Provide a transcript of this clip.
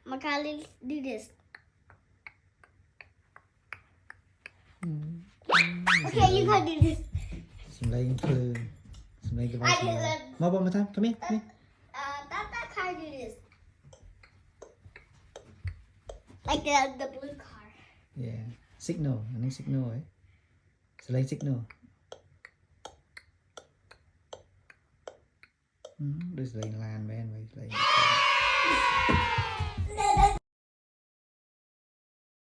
Macaulay do this. Okay, you can do this. Some lane clue. Some lane device. I did that. One more time. Come here. Come here. That car do this. Like the blue car. Yeah. Signal. I need signal. It's a lane signal. This lane land man. Lane.